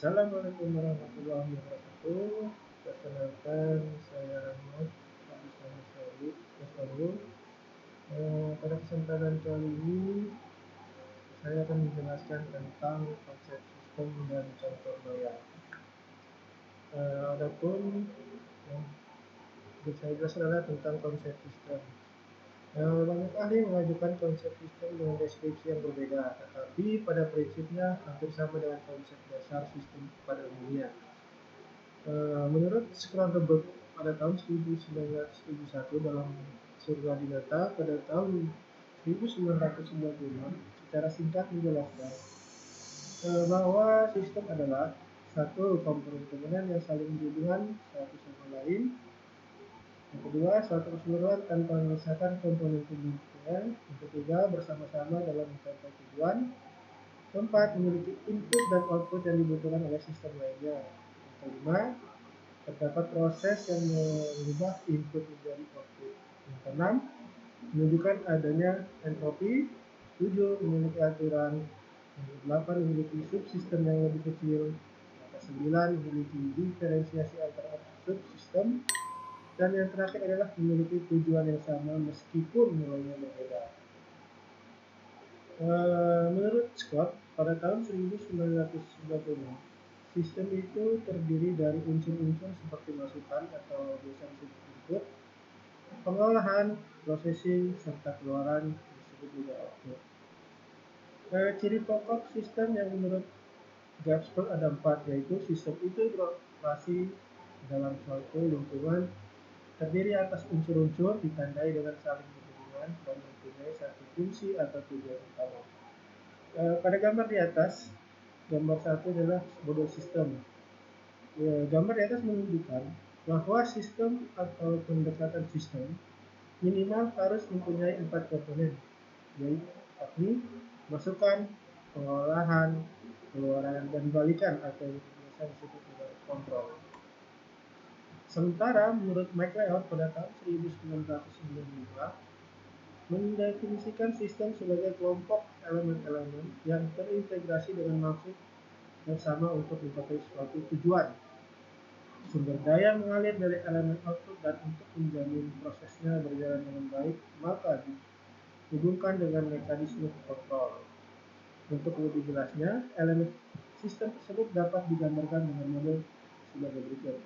Assalamualaikum warahmatullahi wabarakatuh. Perkenalkan, saya Ahmad Abdus Salim. Pada kesempatan kali ini, saya akan menjelaskan tentang konsep sistem dan contoh bayar. Adapun yang saya jelaskan adalah tentang konsep sistem. Banyak ahli mengajukan konsep sistem dengan deskripsi yang berbeda, tetapi pada prinsipnya hampir sama dengan konsep dasar sistem pada umumnya. Menurut Scrantonburg pada tahun 1971 dalam Surga Dinata pada tahun 1996 secara singkat menjelaskan bahwa sistem adalah satu, komponen-komponen yang saling berhubungan satu sama lain. Yang kedua, suatu keseluruhan tanpa memisahkan komponen-komponennya. Yang ketiga, bersama-sama dalam mencapai tujuan. Keempat, memiliki input dan output yang dibutuhkan oleh sistem lainnya. Yang kelima, terdapat proses yang mengubah input menjadi output. Yang keenam, menunjukkan adanya entropi. 7, memiliki aturan. Yang ke-8, memiliki subsistem yang lebih kecil. Yang ke-9, memiliki diferensiasi antara subsistem. Dan yang terakhir adalah memiliki tujuan yang sama meskipun nilainya berbeda. Menurut Scott, pada tahun 1990, sistem itu terdiri dari unsur-unsur seperti masukan atau biasa disebut input, pengolahan, processing, serta keluaran disebut juga output. Ciri pokok sistem yang menurut Gabsberg ada 4, yaitu sistem itu beroperasi dalam suatu lingkungan terdiri atas unsur-unsur ditandai dengan saling berhubungan dan mempunyai satu fungsi atau tujuan utama. Pada gambar di atas, gambar 1 adalah model sistem. Gambar di atas menunjukkan bahwa sistem atau pendekatan sistem minimal harus mempunyai 4 komponen, yaitu masukan, pengolahan, keluaran, dan balikan atau biasa disebut dengan kontrol. Sementara menurut MacLeod pada tahun 1995 mendefinisikan sistem sebagai kelompok elemen-elemen yang terintegrasi dengan maksud yang sama untuk mencapai suatu tujuan. Sumber daya mengalir dari elemen output dan untuk menjamin prosesnya berjalan dengan baik, maka dihubungkan dengan mekanisme kontrol. Untuk lebih jelasnya, elemen sistem tersebut dapat digambarkan dengan model sebagai berikut.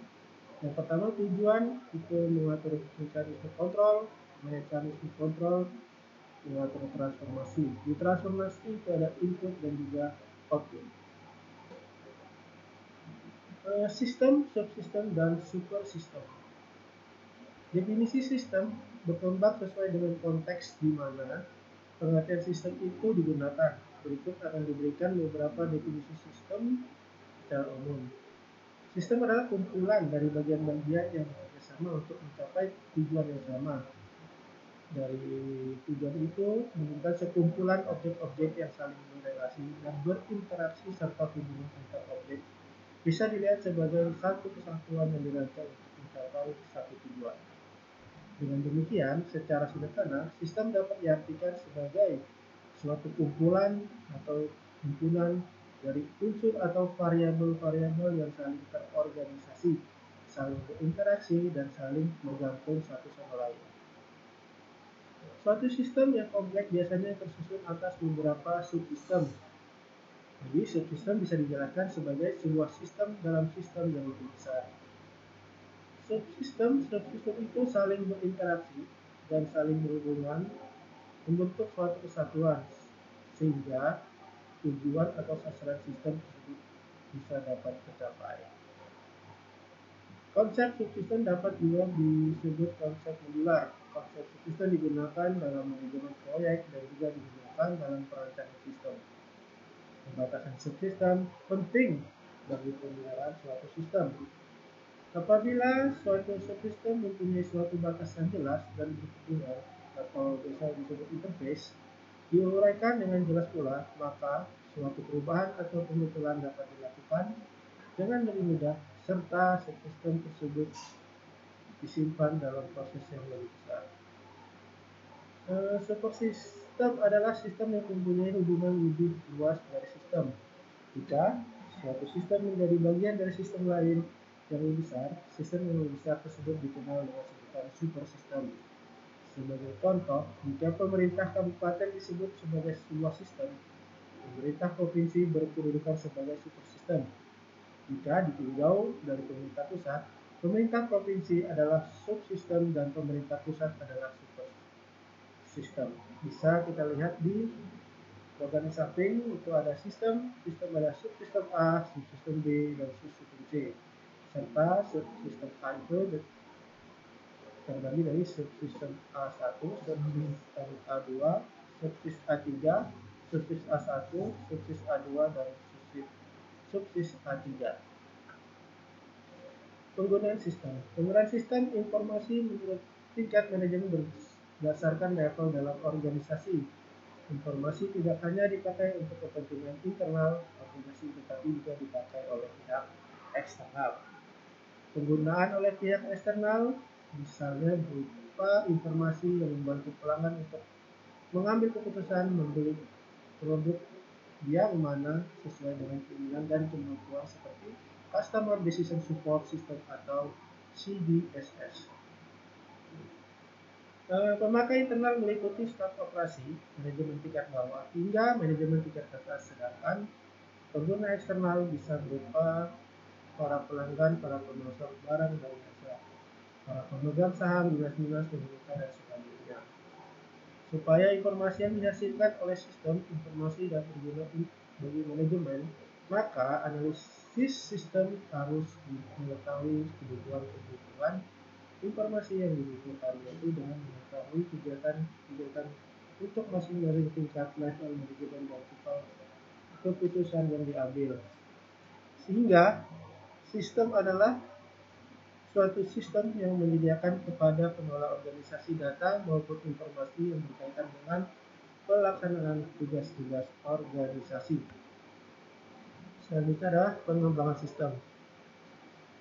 Yang pertama, tujuan itu mengatur mekanisme kontrol. Mekanisme kontrol mengatur transformasi. Di transformasi itu ada input dan juga output. Sistem, subsistem, dan supersistem. Definisi sistem berkembang sesuai dengan konteks di mana pengertian sistem itu digunakan. Berikut akan diberikan beberapa definisi sistem secara umum. Sistem adalah kumpulan dari bagian-bagian yang bekerjasama untuk mencapai tujuan yang sama. Dari tujuan itu menunjukkan sekumpulan objek-objek yang saling berrelasi dan berinteraksi serta hubungan antar objek bisa dilihat sebagai satu kesatuan yang dirancang untuk mencapai satu tujuan. Dengan demikian, secara sederhana, sistem dapat diartikan sebagai suatu kumpulan atau himpunan dari unsur atau variabel-variabel yang saling terorganisasi, saling berinteraksi, dan saling bergantung satu sama lain. Suatu sistem yang kompleks biasanya tersusun atas beberapa subsistem. Jadi, subsistem bisa dijelaskan sebagai sebuah sistem dalam sistem yang lebih besar. Subsistem itu saling berinteraksi dan saling berhubungan membentuk suatu kesatuan, sehingga tujuan atau sasaran sistem tersebut bisa dapat tercapai. Konsep subsistem dapat juga disebut konsep modular. Konsep subsistem digunakan dalam manajemen proyek dan juga digunakan dalam perancangan sistem. Pembatasan subsistem penting bagi pemeliharaan suatu sistem. Apabila suatu subsistem mempunyai suatu batasan jelas dan berhubungan atau biasa disebut interface, diuraikan dengan jelas pula, maka suatu perubahan atau pembetulan dapat dilakukan dengan lebih mudah serta subsistem tersebut disimpan dalam proses yang lebih besar. Supersistem adalah sistem yang mempunyai hubungan lebih luas dari sistem. Jika Suatu sistem menjadi bagian dari sistem lain yang lebih besar. Sistem yang lebih besar tersebut dikenal dengan sebutan super sistem. Sebagai contoh, jika pemerintah kabupaten disebut sebagai sebuah sistem, pemerintah provinsi berkedudukan sebagai super sistem. Jika ditinjau dari pemerintah pusat, pemerintah provinsi adalah subsistem dan pemerintah pusat adalah super sistem. Bisa kita lihat di bagian di samping itu ada sistem ada subsistem A, subsistem B, dan subsistem C. Serta subsistem A itu terbagi dari subsistem A1, subsistem A2, subsistem A3, subsistem A1, subsistem A2, dan subsistem A3. Penggunaan sistem. Penggunaan sistem informasi menurut tingkat manajemen berdasarkan level dalam organisasi. Informasi tidak hanya dipakai untuk kepentingan internal organisasi, tetapi juga dipakai oleh pihak eksternal. Penggunaan oleh pihak eksternal misalnya berupa informasi yang membantu pelanggan untuk mengambil keputusan membeli produk yang mana sesuai dengan keinginan dan kemampuan, seperti Customer Decision Support System atau CDSS. Pemakai internal meliputi staf operasi, manajemen tingkat bawah, hingga manajemen tingkat atas, sedangkan pengguna eksternal bisa berupa para pelanggan, para pemasok barang dan jasa, para pemegang saham, dinas-dinas, pemerintah, dan sebagainya. Supaya informasi yang dihasilkan oleh sistem informasi dan berguna bagi manajemen, maka analisis sistem harus mengetahui kebutuhan informasi yang dibutuhkan, yaitu dengan mengetahui kegiatan untuk masing-masing tingkat level manajemen dan keputusan yang diambil. Sehingga sistem adalah suatu sistem yang menyediakan kepada pengelola organisasi data maupun informasi yang berkaitan dengan pelaksanaan tugas-tugas organisasi. Selanjutnya adalah pengembangan sistem.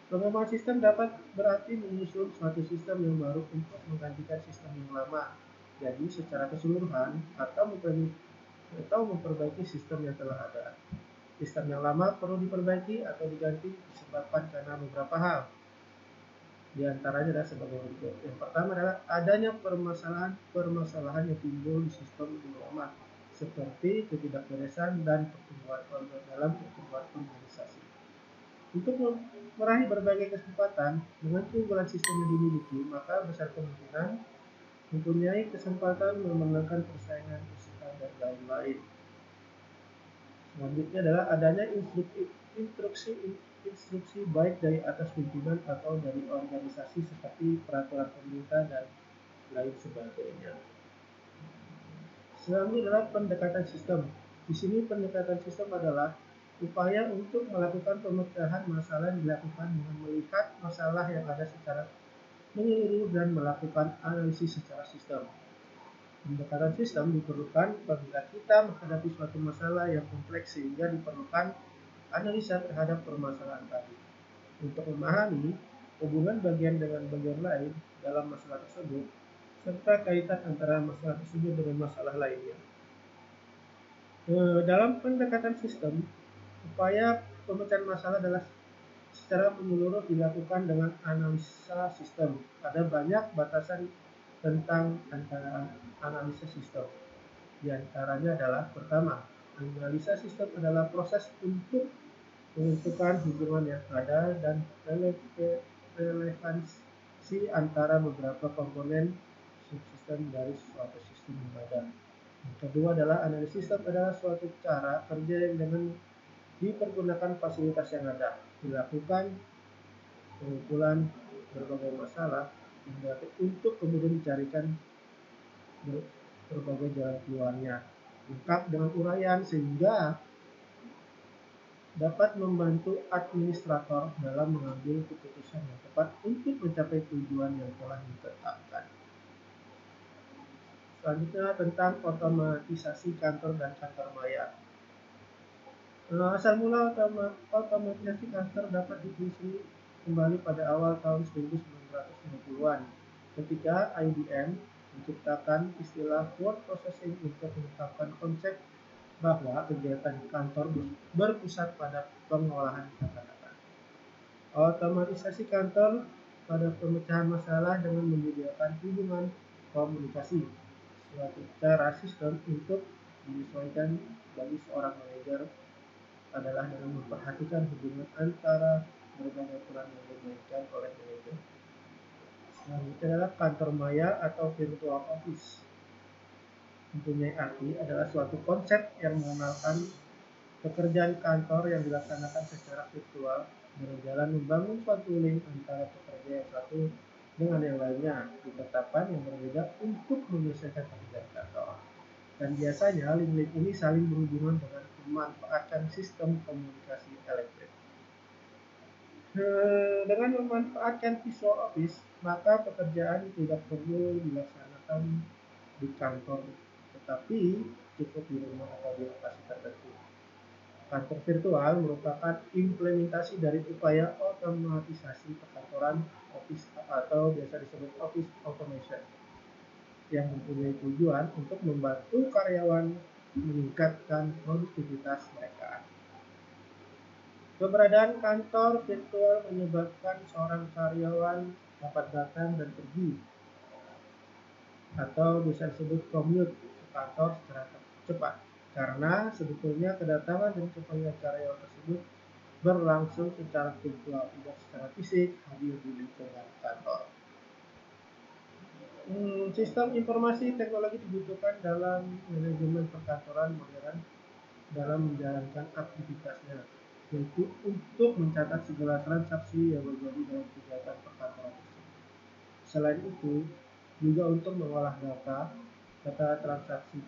Pengembangan sistem dapat berarti menyusun suatu sistem yang baru untuk menggantikan sistem yang lama. Jadi secara keseluruhan atau memperbaiki sistem yang telah ada. Sistem yang lama perlu diperbaiki atau diganti disebabkan karena beberapa hal. Di antaranya adalah sebagai berikut. Yang pertama adalah adanya permasalahan yang timbul di sistem yang lama, seperti ketidakberesan dan pertumbuhan dalam pertumbuhan organisasi. Untuk meraih berbagai kesempatan dengan keunggulan sistem yang dimiliki, maka besar kemungkinan mempunyai kesempatan memenangkan persaingan usaha dan lain-lain. Selanjutnya adalah adanya instruksi baik dari atas pimpinan atau dari organisasi seperti peraturan pemerintah dan lain sebagainya. Selanjutnya adalah pendekatan sistem. Di sini pendekatan sistem adalah upaya untuk melakukan pemecahan masalah yang dilakukan dengan melihat masalah yang ada secara menyeluruh dan melakukan analisis secara sistem. Pendekatan sistem diperlukan apabila kita menghadapi suatu masalah yang kompleks sehingga diperlukan analisa terhadap permasalahan tadi. Untuk memahami hubungan bagian dengan bagian lain dalam masalah tersebut, serta kaitan antara masalah tersebut dengan masalah lainnya. Dalam pendekatan sistem, upaya pemecahan masalah adalah secara menyeluruh dilakukan dengan analisa sistem. Ada banyak batasan tentang analisa sistem. Di antaranya adalah pertama, analisa sistem adalah proses untuk menentukan hubungan yang ada dan relevansi antara beberapa komponen subsistem dari suatu sistem yang ada. Yang kedua adalah analisis sistem adalah suatu cara kerja yang dengan dipergunakan fasilitas yang ada, dilakukan pengumpulan berbagai masalah untuk kemudian dicarikan berbagai jalan keluarnya, lengkap dengan uraian sehingga dapat membantu administrator dalam mengambil keputusan yang tepat untuk mencapai tujuan yang telah ditetapkan. Selanjutnya tentang otomatisasi kantor dan kantor maya. Asal mula otomatisasi kantor dapat ditelusuri kembali pada awal tahun 1950-an ketika IBM menciptakan istilah word processing untuk menetapkan konsep bahwa kegiatan kantor berpusat pada pengolahan kata-kata. Otomatisasi kantor pada pemecahan masalah dengan menyediakan hubungan komunikasi suatu cara sistem untuk menyesuaikan bagi seorang manajer adalah dengan memperhatikan hubungan antara berbagai peran yang dimainkan oleh manajer. Selanjutnya adalah kantor maya atau virtual office. Mempunyai arti adalah suatu konsep yang mengenalkan pekerjaan kantor yang dilaksanakan secara virtual dengan jalan membangun suatu link antara pekerja yang satu dengan yang lainnya di ketetapan yang berbeda untuk menyelesaikan pekerjaan kantor. Dan biasanya link-link ini saling berhubungan dengan memanfaatkan sistem komunikasi elektrik. Dengan memanfaatkan Visual Office, maka pekerjaan tidak perlu dilaksanakan di kantor, tetapi cukup di rumah atau di lokasi tertentu. Kantor virtual merupakan implementasi dari upaya otomatisasi perkantoran Office atau biasa disebut Office Automation yang mempunyai tujuan untuk membantu karyawan meningkatkan produktivitas mereka. Keberadaan kantor virtual menyebabkan seorang karyawan dapat datang dan pergi atau bisa disebut commute ke kantor secara cepat karena sebetulnya kedatangan dan kepergian karyawan tersebut berlangsung secara virtual, tidak secara fisik hadir di lingkungan kantor. Sistem informasi teknologi dibutuhkan dalam manajemen perkantoran modern dalam menjalankan aktivitasnya, yaitu untuk mencatat segala transaksi yang terjadi dalam kegiatan perkantoran tersebut. Selain itu, juga untuk mengolah data transaksi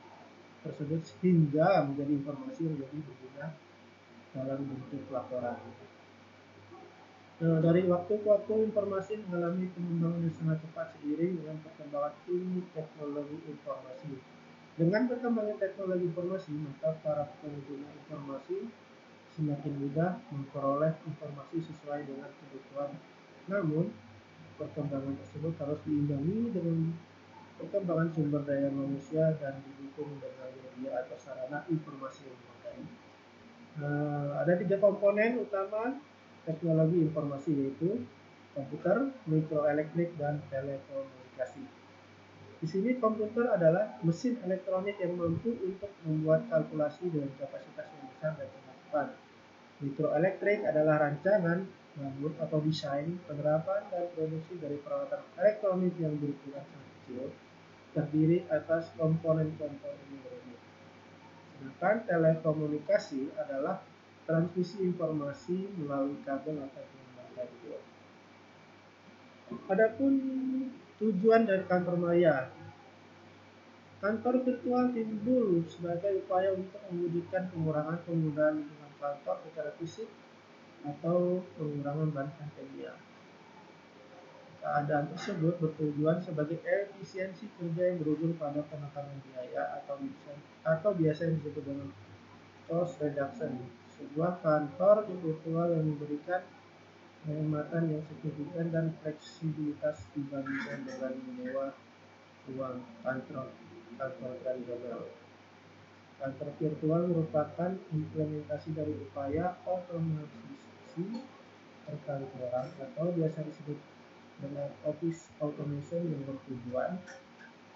tersebut hingga menjadi informasi yang menjadi berguna dalam bentuk laporan. Dari waktu ke waktu informasi mengalami pengembangan yang sangat cepat seiring dengan perkembangan ilmu teknologi informasi. Dengan berkembangnya teknologi informasi, maka para pengguna informasi semakin mudah memperoleh informasi sesuai dengan kebutuhan. Namun, perkembangan tersebut harus diimbangi dengan perkembangan sumber daya manusia dan didukung dengan media atau sarana informasi yang memadai. Ada 3 komponen utama teknologi informasi, yaitu komputer, mikroelektrik, dan telekomunikasi. Di sini komputer adalah mesin elektronik yang mampu untuk membuat kalkulasi dengan kapasitas yang besar dan cepat. Mikroelektrik adalah rancangan, bangun atau desain, penerapan, dan produksi dari peralatan elektronik yang berukuran sangat kecil, terdiri atas komponen-komponen yang rumit. Sedangkan telekomunikasi adalah transmisi informasi melalui kabel atau gelombang radio. Adapun tujuan dari kantor maya, kantor virtual timbul sebagai upaya untuk mewujudkan pengurangan penggunaan lingkungan kantor secara fisik atau pengurangan bahan kimia. Keadaan tersebut bertujuan sebagai efisiensi kerja yang berujung pada penekanan biaya atau biasa yang disebut dengan cost reduction. Sebuah kantor virtual yang memberikan penghematan yang signifikan dan fleksibilitas dibandingkan dengan menyewa uang kantor tradisional. Kantor virtual merupakan implementasi dari upaya otomatisasi perkantoran atau biasa disebut dengan Office Automation yang bertujuan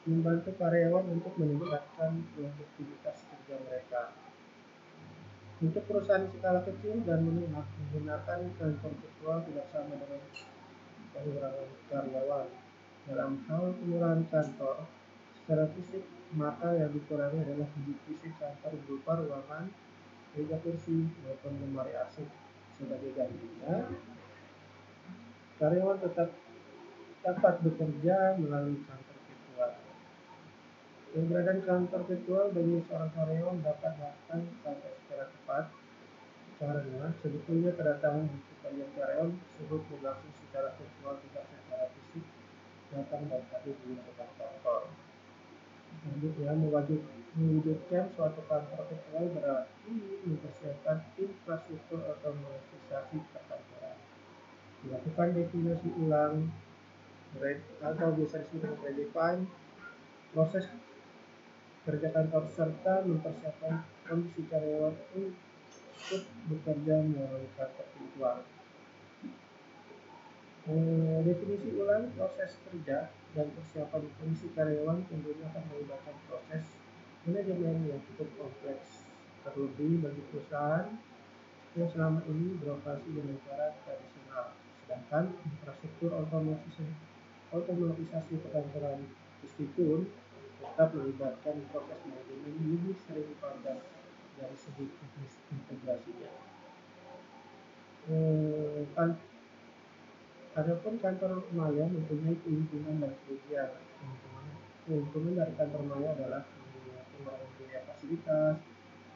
membantu karyawan untuk meningkatkan produktivitas kerja mereka. Untuk perusahaan skala kecil dan menengah, menggunakan kantor virtual tidak sama dengan pengurangan karyawan. Dalam hal pengurangan kantor secara fisik, maka yang dikurangi adalah bibit fisik kantor berupa ruangan, meja kursi, maupun lemari arsip. Sebagai gantinya, karyawan tetap dapat bekerja melalui kantor virtual. Keberadaan kantor virtual bagi seorang karyawan dapat datang kantor secara cepat karena sebetulnya kedatangan di pekerjaan karyawan tersebut berlangsung secara virtual, tidak secara fisik datang dan hadir di lingkungan kantor. Selanjutnya, mewujudkan suatu kantor virtual berarti mempersiapkan infrastruktur otomatisasi perkantoran. Dilakukan definisi ulang atau biasa disebut redefine proses kerja kantor serta mempersiapkan kondisi karyawan untuk bekerja melalui kantor virtual. Definisi ulang proses kerja dan persiapan kondisi karyawan tentunya akan melibatkan proses manajemen yang cukup kompleks, terlebih bagi perusahaan yang selama ini beroperasi dengan cara tradisional. Sedangkan infrastruktur otomatisasi perkantoran meskipun tetap melibatkan proses manajemen lebih sering pada dari segi teknis integrasinya. Adapun kantor maya mempunyai keuntungan dan kerugian. Keuntungan dari kantor maya adalah pengurangan biaya fasilitas.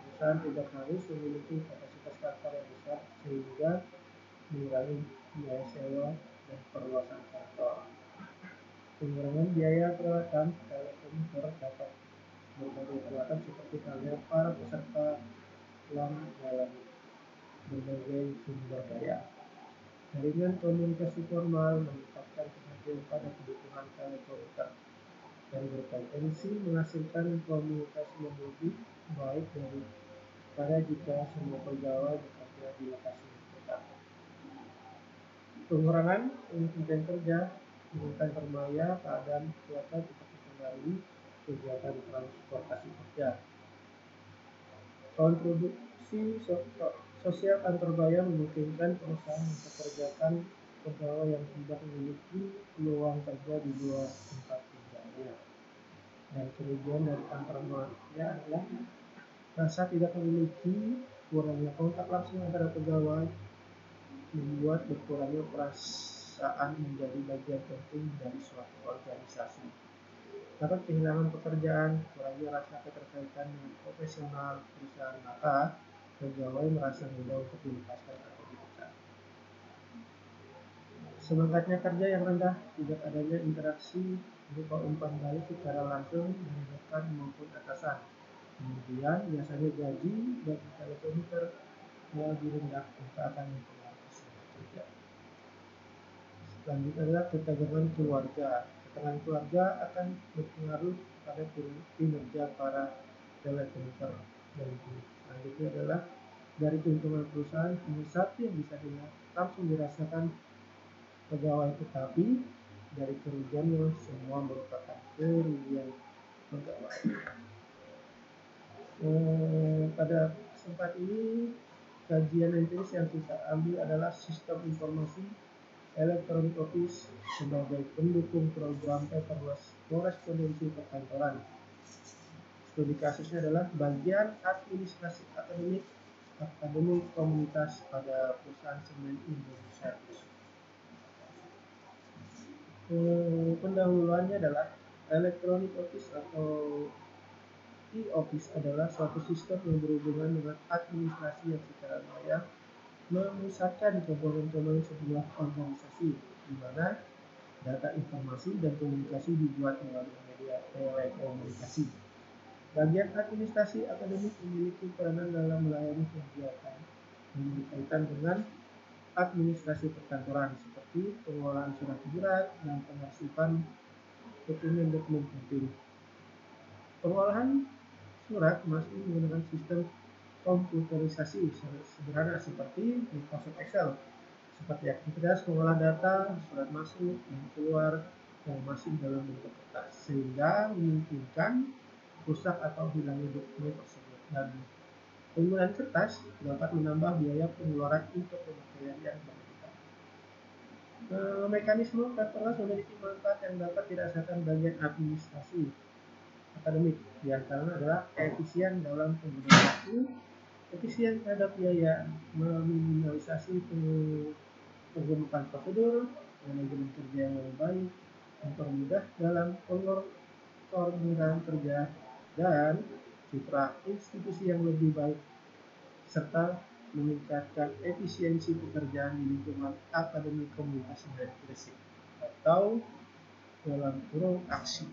Perusahaan tidak harus memiliki kapasitas kantor yang besar sehingga mengurangi biaya sewa dan perluasan kantor. Pengurangan biaya peralatan telekommuter dapat berbagai peralatan seperti halnya para peserta dalam berbagai sumber daya. Jaringan komunikasi formal menempatkan perhatian pada kebutuhan telekommuter dan berpotensi menghasilkan komunikasi yang lebih baik daripada jika semua pegawai bekerja di lokasi yang tetap. Pengurangan jam kerja dengan kantor maya keadaan cuaca tetap mempengaruhi kegiatan transportasi kerja. Kontribusi sosial kantor maya memungkinkan perusahaan mempekerjakan pegawai yang tidak memiliki peluang kerja di luar tempat tinggalnya. Dan kerugian dari kantor maya adalah rasa tidak memiliki, kurangnya kontak langsung antara pegawai, membuat berkurangnya perasaan menjadi bagian penting dari suatu organisasi. Dapat kehilangan pekerjaan, kurangnya rasa keterkaitan dengan profesional perusahaan, maka pegawai merasa mudah untuk dilepaskan atau dipecat. Semangatnya kerja yang rendah, tidak adanya interaksi berupa umpan balik secara langsung dari rekan maupun atasan. Kemudian biasanya gaji dan telekommuter lebih rendah, maka akan mempengaruhi semangat kerja. Selanjutnya adalah ketegangan keluarga. Ketegangan keluarga akan berpengaruh pada kinerja para telekommuter. Dan selanjutnya adalah dari keuntungan perusahaan hanya satu yang bisa langsung dirasakan pegawai, tetapi dari kerugiannya semua merupakan kerugian pegawai. Pada kesempatan ini kajian empiris yang kita ambil adalah sistem informasi elektronik office sebagai pendukung program paperless korespondensi perkantoran. Studi kasusnya adalah bagian administrasi akademik komunitas pada perusahaan semen Indonesia. Pendahuluannya adalah electronic office atau e-office adalah suatu sistem yang berhubungan dengan administrasi yang secara maya memusatkan komponen-komponen sebuah organisasi, di mana data informasi dan komunikasi dibuat melalui media telekomunikasi. Bagian administrasi akademik memiliki peranan dalam melayani kegiatan yang berkaitan dengan administrasi perkantoran seperti pengolahan surat dan pengarsipan dokumen-dokumen penting. Pengolahan surat masih menggunakan sistem komputerisasi sederhana seperti Microsoft Excel, seperti aktivitas mengolah data surat masuk dan keluar yang masih dalam bentuk kertas, sehingga memungkinkan rusak atau hilangnya dokumen tersebut. Dan penggunaan kertas dapat menambah biaya pengeluaran untuk pemakaian yang berlebihan. Mekanisme paperless memiliki manfaat yang dapat dirasakan bagian administrasi akademik. Di antaranya adalah efisien dalam penggunaan waktu, efisien terhadap biaya, meminimalisasi penggemukan prosedur, manajemen kerja yang lebih baik, mempermudah dalam pengorganisasian kerja, dan citra institusi yang lebih baik, serta meningkatkan efisiensi pekerjaan di lingkungan akademik komunitas dan Gresik atau dalam kurung aksi.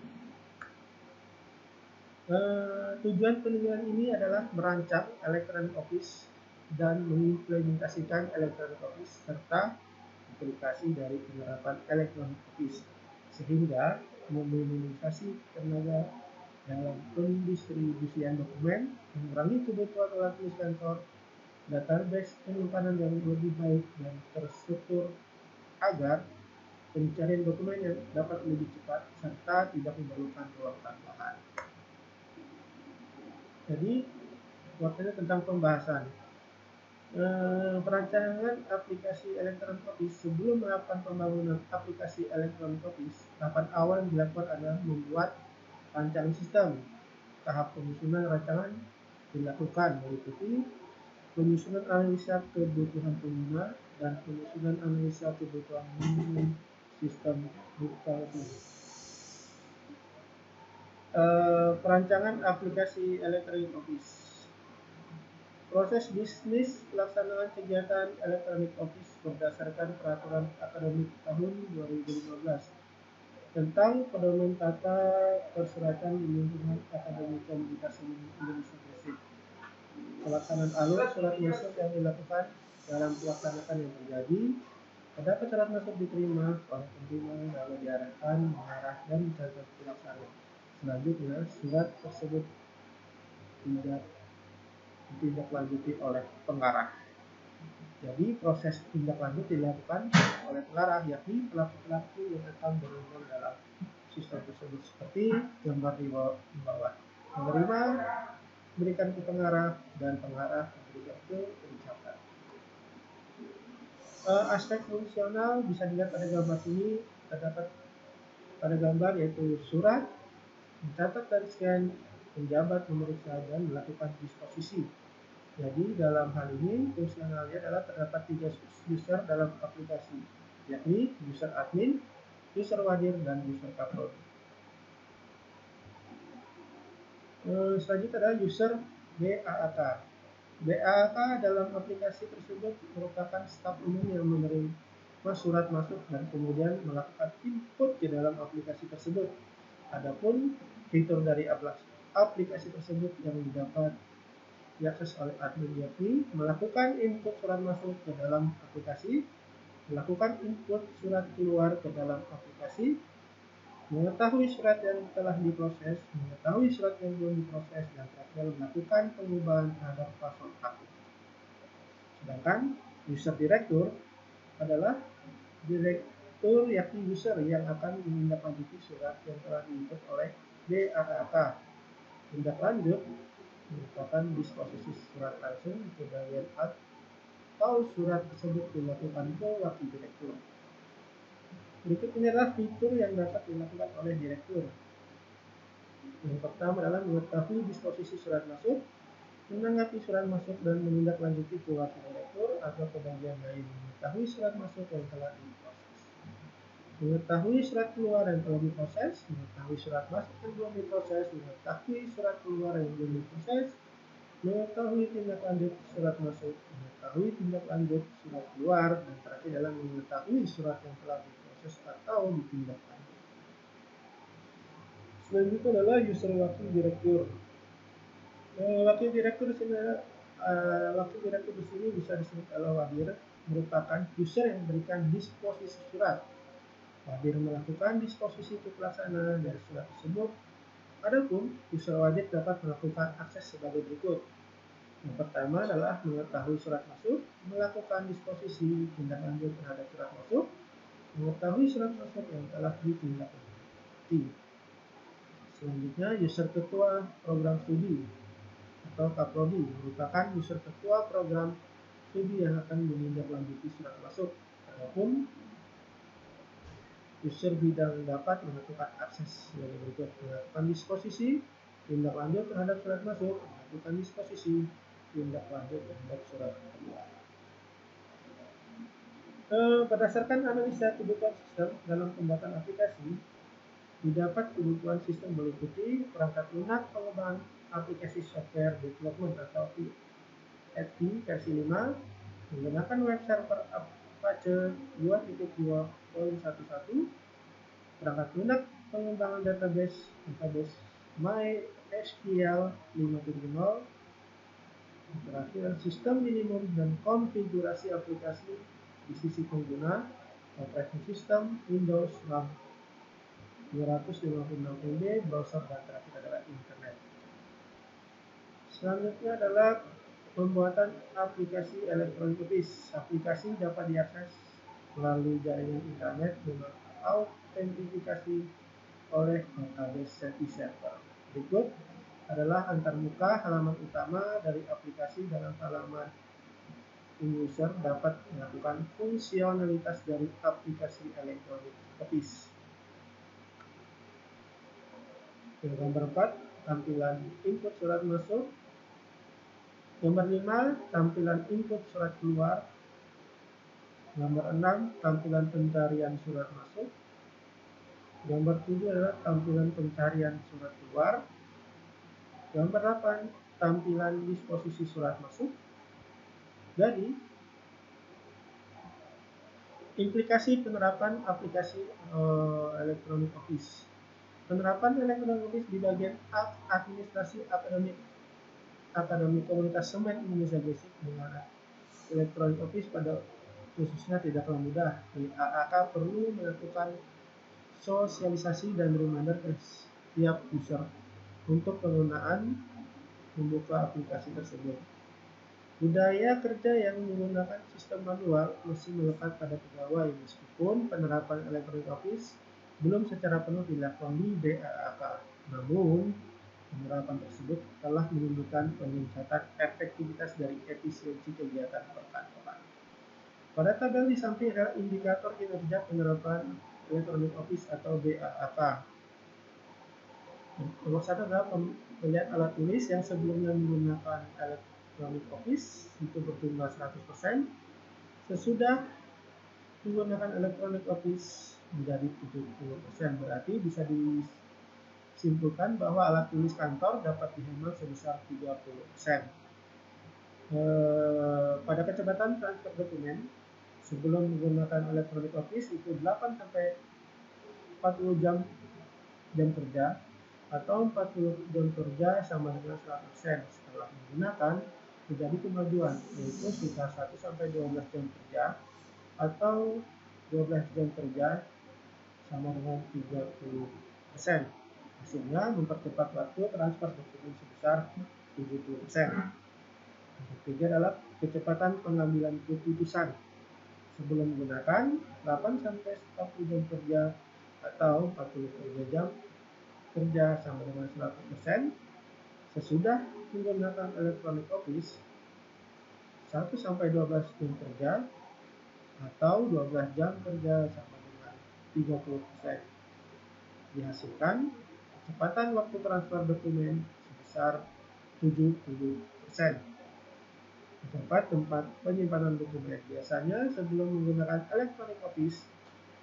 Tujuan penelitian ini adalah merancang electronic office dan mengimplementasikan electronic office serta aplikasi dari penerapan electronic office sehingga meminimalisasi tenaga dalam pendistribusian dokumen, mengurangi kebutuhan alat tulis kantor, database penyimpanan yang lebih baik dan terstruktur agar pencarian dokumen yang dapat lebih cepat serta tidak memerlukan ruang tambahan. Jadi, waktunya tentang pembahasan. Perancangan aplikasi elektronik office. Sebelum melakukan pembangunan aplikasi elektronik office, tahapan awal yang dilakukan adalah membuat rancangan sistem. Tahap penyusunan rancangan dilakukan meliputi penyusunan analisa kebutuhan pengguna dan penyusunan analisa kebutuhan minimum sistem buka-tutup. Perancangan aplikasi elektronik office. Proses bisnis pelaksanaan kegiatan elektronik office berdasarkan peraturan akademik tahun 2015 tentang pedoman tata persuratan di lingkungan akademik komunikasi Indonesia Gresik. Pelaksanaan alur surat masuk yang dilakukan dalam pelaksanaan yang terjadi. Terdapat surat masuk diterima oleh penerima lalu diarahkan, mengarah dan dicatat pelaksana. Selanjutnya surat tersebut ditindaklanjuti oleh pengarah. Jadi proses tindak lanjut dilakukan oleh pengarah, yakni pelaku-pelaku yang akan berhubungan dalam sistem tersebut seperti gambar di bawah. Menerima, berikan ke pengarah, dan pengarah memberikan ke pencatat. Aspek fungsional bisa dilihat pada gambar sini. Terdapat pada gambar yaitu surat, mencatat dan scan, penjabat memeriksa dan melakukan disposisi. Jadi dalam hal ini fungsionalnya adalah terdapat 3 user dalam aplikasi, yakni user admin, user wadir, dan user kaprodi. Selanjutnya adalah user BAAK. BAAK dalam aplikasi tersebut merupakan staf umum yang menerima surat masuk dan kemudian melakukan input ke dalam aplikasi tersebut. Adapun fitur dari aplikasi tersebut yang didapat diakses oleh admin, yakni melakukan input surat masuk ke dalam aplikasi, melakukan input surat keluar ke dalam aplikasi, mengetahui surat yang telah diproses, mengetahui surat yang belum diproses, dan terakhir melakukan pengubahan terhadap password aktif. Sedangkan user direktur adalah direktur, yakni user yang akan menindaklanjuti surat yang telah diinput oleh BAAK. Tindak lanjut merupakan disposisi surat langsung ke bagian atau surat tersebut dilakukan ke wakil direktur. Berikut ini adalah fitur yang dapat dilakukan oleh direktur. Yang pertama adalah mengetahui disposisi surat masuk, menanggapi surat masuk dan menindaklanjuti ke wakil direktur atau ke bagian lain, mengetahui surat masuk yang telah diproses, mengetahui surat keluar yang telah diproses, mengetahui surat masuk yang belum diproses, mengetahui surat keluar yang belum diproses, mengetahui tindak lanjut surat masuk, mengetahui tindak lanjut surat keluar, dan terakhir adalah mengetahui surat yang telah diproses atau ditindaklanjuti. Selanjutnya adalah user wakil direktur. Wakil direktur di sini bisa disebut adalah wadir, merupakan user yang memberikan disposisi surat. Wadir melakukan disposisi ke pelaksana dari surat tersebut. Adapun user wadir dapat melakukan akses sebagai berikut. Yang pertama adalah mengetahui surat masuk, melakukan disposisi tindak lanjut terhadap surat masuk, mengetahui surat masuk yang telah ditindaklanjuti. Selanjutnya, user ketua program studi atau kaprodi merupakan user ketua program studi yang akan menindaklanjuti surat masuk. Adapun user bidang dapat melakukan akses sebagai berikut: melakukan disposisi tindak lanjut terhadap surat masuk, melakukan disposisi tindak lanjut terhadap surat keluar. Berdasarkan analisa kebutuhan sistem dalam pembuatan aplikasi, didapat kebutuhan sistem meliputi perangkat lunak pengembangan aplikasi software development atau PHP versi 5 menggunakan web server Apache 2.2.11, perangkat lunak pengembangan database MySQL 5.0, terakhir sistem minimum dan konfigurasi aplikasi di sisi pengguna, operating system Windows RAM 256 MB, browser, dan terakhir adalah Selanjutnya adalah pembuatan aplikasi elektronik office. Aplikasi dapat diakses melalui jaringan internet dengan autentifikasi oleh database service server. Berikut adalah antarmuka halaman utama dari aplikasi. Dalam halaman user dapat melakukan fungsionalitas dari aplikasi elektronik office. Gambar 4, tampilan input surat masuk. Gambar 5, tampilan input surat keluar. Gambar 6, tampilan pencarian surat masuk. Gambar 7 adalah tampilan pencarian surat keluar. Gambar 8, tampilan disposisi surat masuk. Jadi, implikasi penerapan aplikasi elektronik office. Penerapan elektronik office di bagian administrasi akademik komunitas Semen Indonesia Basic dengan elektronik office pada khususnya tidaklah mudah. AAK perlu melakukan sosialisasi dan reminder ke setiap user untuk penggunaan membuka aplikasi tersebut. Budaya kerja yang menggunakan sistem manual masih melekat pada pegawai, meskipun penerapan elektronik office belum secara penuh dilakukan di BAAK. Namun, penerapan tersebut telah menimbulkan peningkatan efektivitas dari efisiensi kegiatan perkantoran. Pada tabel di samping adalah indikator kinerja penerapan elektronik office atau BAAK. Nomor 1 adalah pembelian alat tulis yang sebelumnya menggunakan elektronik office itu berjumlah 100%. Sesudah menggunakan elektronik office menjadi 70%. Berarti bisa disimpulkan bahwa alat tulis kantor dapat dihemat sebesar 30%. Pada kecepatan transfer dokumen sebelum menggunakan elektronik office itu 8 sampai 40 jam kerja, atau 40 jam kerja sama dengan 100%. Setelah menggunakan terjadi kemajuan, yaitu sekitar 1 sampai 12 jam kerja atau 12 jam kerja sama dengan 30%. Hasilnya mempercepat waktu transfer dokumen sebesar 70%. Yang ketiga adalah kecepatan pengambilan keputusan sebelum menggunakan 8 sampai 40 jam kerja atau 43 jam kerja sama dengan 100%. Sesudah menggunakan elektronik office 1 sampai 12 jam kerja atau 12 jam kerja sama dengan 30%. Dihasilkan kecepatan waktu transfer dokumen sebesar 70%. Tempat penyimpanan dokumen. Biasanya sebelum menggunakan elektronik office,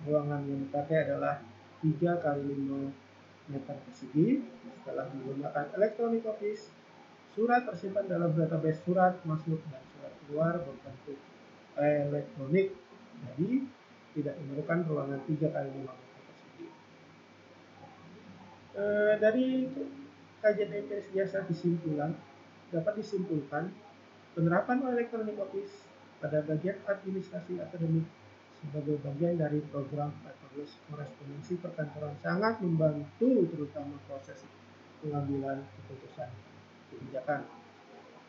ruangan yang dipakai adalah 3 kali 5 meter persegi. Setelah menggunakan elektronik office, surat tersimpan dalam database surat masuk dan surat keluar berbentuk elektronik. Jadi tidak memerlukan ruangan 3 kali 5 meter persegi. Dari kajian empiris biasa dapat disimpulkan penerapan elektronik office pada bagian administrasi akademik sebagai bagian dari program paperless korespondensi perkantoran sangat membantu terutama proses pengambilan keputusan kebijakan.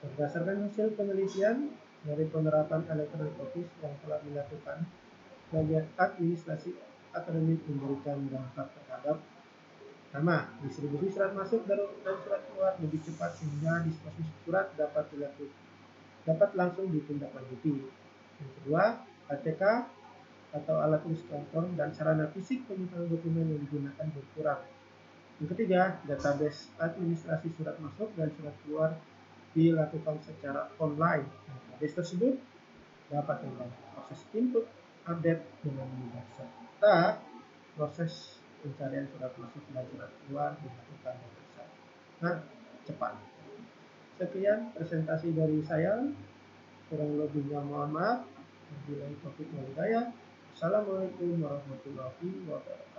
Berdasarkan hasil penelitian dari penerapan elektronik office yang telah dilakukan, bagian administrasi akademik memberikan dampak terhadap pertama, distribusi surat masuk dan surat keluar lebih cepat sehingga disposisi surat dapat langsung ditindaklanjuti. Yang kedua, ATK atau alat tulis kantor dan sarana fisik penyimpanan dokumen yang digunakan berkurang. Yang ketiga, database administrasi surat masuk dan surat keluar dilakukan secara online. Database tersebut dapat membantu proses input, update dengan mudah, serta proses pencarian surat masuk dan surat keluar dilakukan dengan sangat cepat. Sekian presentasi dari saya. Kurang lebihnya mohon maaf. Wabillahi taufiq wal hidayah. Assalamualaikum warahmatullahi wabarakatuh.